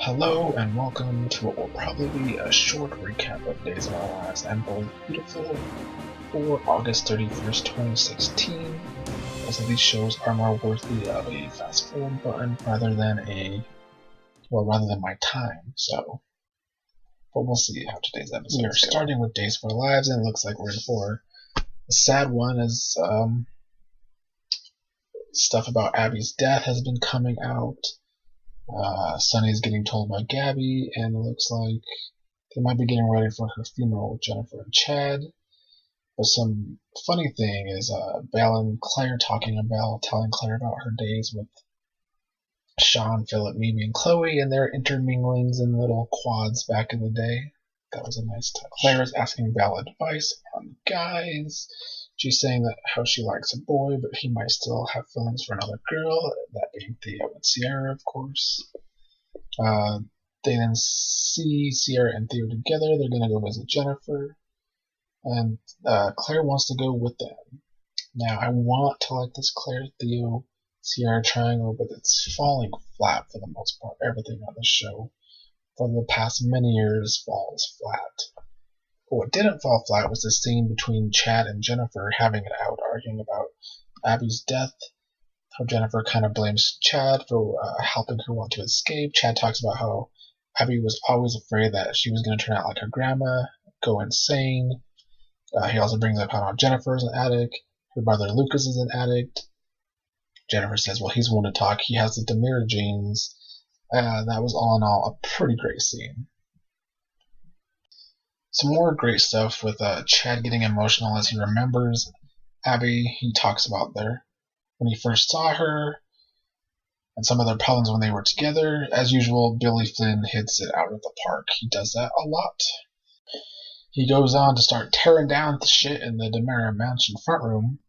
Hello and welcome to what will probably be a short recap of Days of Our Lives and Bold Beautiful for August 31st, 2016. Most of these shows are more worthy of a fast forward button rather than my time, but we'll see how today's episode is starting with Days of Our Lives, and it looks like we're in for a sad one as stuff about Abby's death has been coming out. Sunny's getting told by Gabby, and it looks like they might be getting ready for her funeral with Jennifer and Chad. But some funny thing is Belle and Claire telling Claire about her days with Sean, Philip, Mimi, and Chloe, and their interminglings in little quads back in the day. That was a nice touch. Claire is asking Belle advice on guys. She's saying that how she likes a boy, but he might still have feelings for another girl, that being Theo and Sierra, of course. They then see Sierra and Theo together. They're going to go visit Jennifer, and Claire wants to go with them. Now, I want to like this Claire, Theo, Sierra triangle, but it's falling flat for the most part. Everything on the show for the past many years falls flat. But what didn't fall flat was the scene between Chad and Jennifer having it out, arguing about Abby's death. How Jennifer kind of blames Chad for helping her want to escape. Chad talks about how Abby was always afraid that she was going to turn out like her grandma, go insane. He also brings up how Jennifer is an addict. Her brother Lucas is an addict. Jennifer says, well, he's one to talk. He has the Demir genes. That was all in all a pretty great scene. Some more great stuff with Chad getting emotional as he remembers Abby. He talks about when he first saw her and some of their problems when they were together. As usual, Billy Flynn hits it out of the park. He does that a lot. He goes on to start tearing down the shit in the Demira Mansion front room.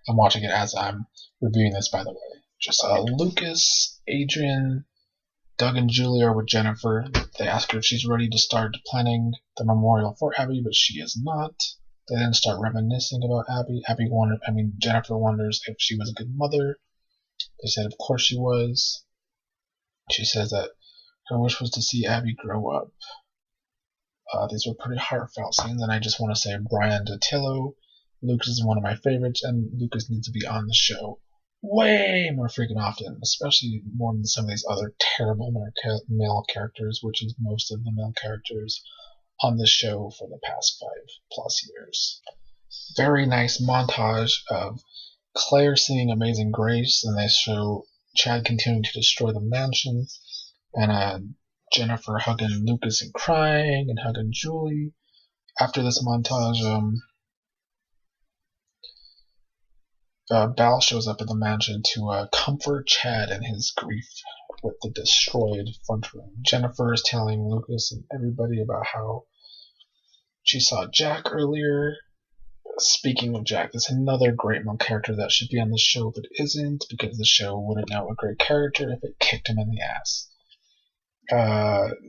I'm watching it as I'm reviewing this, by the way. Just Lucas, Adrian, Doug and Julie are with Jennifer. They ask her if she's ready to start planning the memorial for Abby, but she is not. They then start reminiscing about Abby. Jennifer wonders if she was a good mother. They said of course she was. She says that her wish was to see Abby grow up. These were pretty heartfelt scenes, and I just want to say Brian Datillo. Lucas is one of my favorites, and Lucas needs to be on the show way more freaking often, especially more than some of these other terrible male characters, which is most of the male characters on the show for the past 5+ years. Very nice montage of Claire singing Amazing Grace, and they show Chad continuing to destroy the mansion, and Jennifer hugging Lucas and crying, and hugging Julie. After this montage, Belle shows up at the mansion to comfort Chad in his grief with the destroyed front room. Jennifer is telling Lucas and everybody about how she saw Jack earlier. Speaking of Jack, there's another great male character that should be on the show but isn't, because the show wouldn't know a great character if it kicked him in the ass.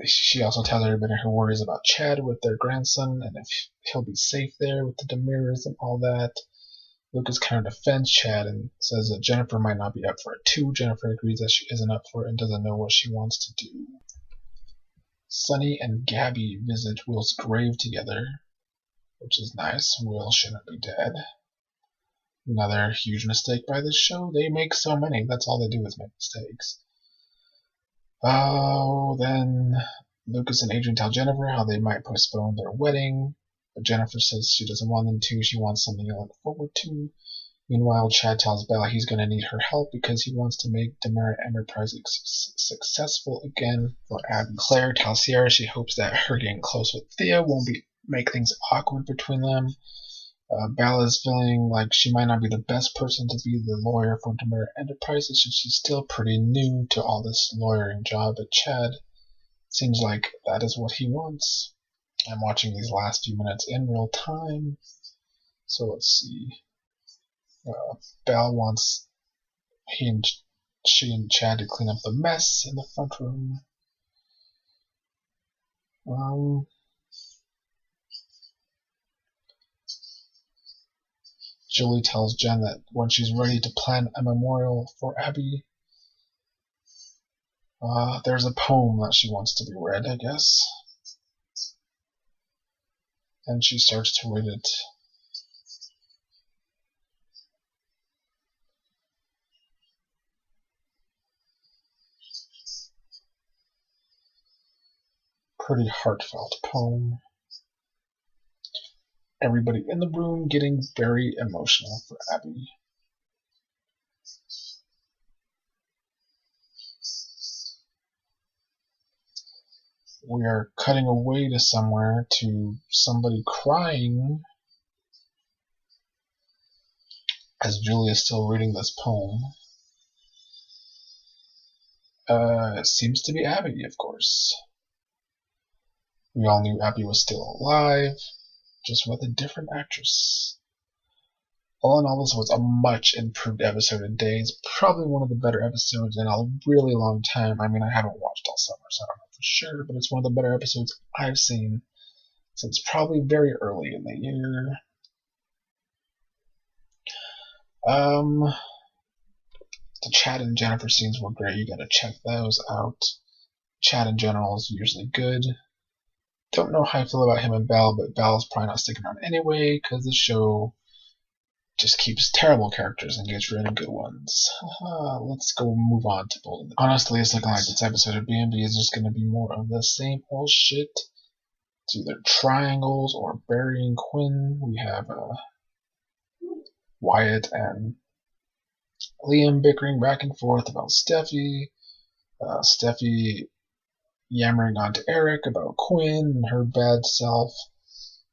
She also tells everybody her worries about Chad with their grandson and if he'll be safe there with the Demirs and all that. Lucas kind of defends Chad and says that Jennifer might not be up for it too. Jennifer agrees that she isn't up for it and doesn't know what she wants to do. Sunny and Gabby visit Will's grave together, which is nice. Will shouldn't be dead. Another huge mistake by this show. They make so many. That's all they do is make mistakes. Then Lucas and Adrian tell Jennifer how they might postpone their wedding. But Jennifer says she doesn't want them to. She wants something to look forward to. Meanwhile, Chad tells Belle he's going to need her help because he wants to make Demira Enterprises successful again for Abby. Claire tells Sierra she hopes that her getting close with Thea won't make things awkward between them. Belle is feeling like she might not be the best person to be the lawyer for Demira Enterprises since she's still pretty new to all this lawyering job, but Chad seems like that is what he wants. I'm watching these last few minutes in real time. So let's see. Belle wants she and Chad to clean up the mess in the front room. Julie tells Jen that when she's ready to plan a memorial for Abby, There's a poem that she wants to be read, I guess. And she starts to read it. Pretty heartfelt poem. Everybody in the room getting very emotional for Abby. We are cutting away to somewhere to somebody crying as Julia is still reading this poem. It seems to be Abby, of course. We all knew Abby was still alive, just with a different actress. All in all, this was a much improved episode of Days. Probably one of the better episodes in a really long time. I mean, I haven't watched all summer, so I don't know for sure, but it's one of the better episodes I've seen since probably very early in the year. The Chad and Jennifer scenes were great. You gotta check those out. Chad in general is usually good. Don't know how I feel about him and Belle, but Belle's probably not sticking around anyway, because the show just keeps terrible characters and gets rid of good ones. Let's go move on to Bolden. Honestly, it's looking like this episode of B&B is just going to be more of the same old shit. It's either triangles or burying Quinn. We have Wyatt and Liam bickering back and forth about Steffi. Steffi yammering onto Eric about Quinn and her bad self.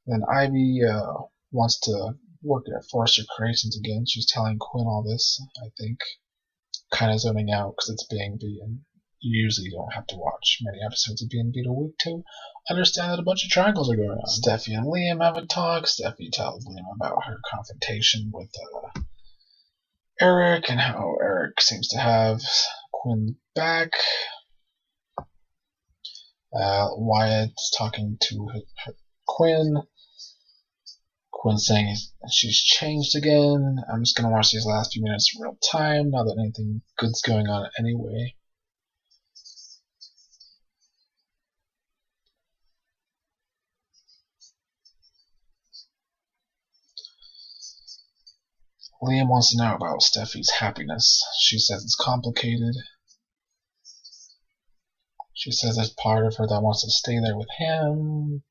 Then Ivy wants to work at Forrester Creations again. She's telling Quinn all this, I think. Kind of zoning out because it's B&B, and you usually don't have to watch many episodes of B&B a week to understand that a bunch of triangles are going on. Steffi and Liam have a talk. Steffi tells Liam about her confrontation with Eric and how Eric seems to have Quinn back. Wyatt's talking to Quinn. Quinn saying she's changed again. I'm just gonna watch these last few minutes in real time now that anything good's going on anyway. Liam wants to know about Steffi's happiness. She says it's complicated. She says there's part of her that wants to stay there with him.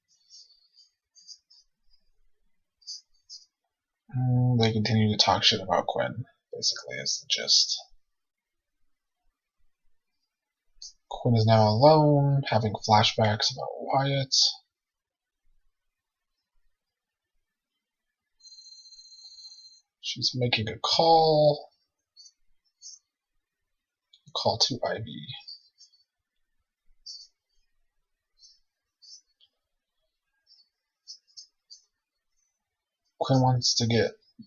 They continue to talk shit about Quinn, basically, is the gist. Quinn is now alone, having flashbacks about Wyatt. She's making a call to Ivy. Quinn wants to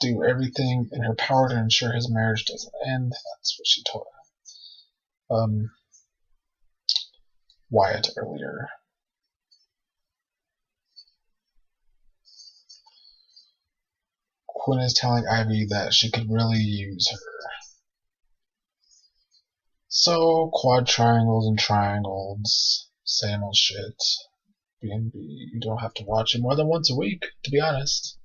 do everything in her power to ensure his marriage doesn't end. That's what she told Wyatt earlier. Quinn is telling Ivy that she could really use her. So, quad triangles and triangles, same old shit. B&B, you don't have to watch it more than once a week, to be honest.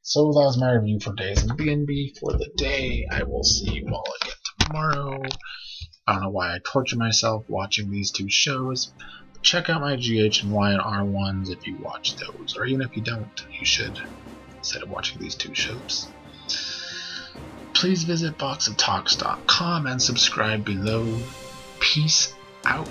So that was my review for Days in B&B for the day. I will see you all again tomorrow. I don't know why I torture myself watching these two shows. But check out my GH and Y and R ones if you watch those. Or even if you don't, you should, instead of watching these two shows. Please visit boxoftalks.com and subscribe below. Peace out.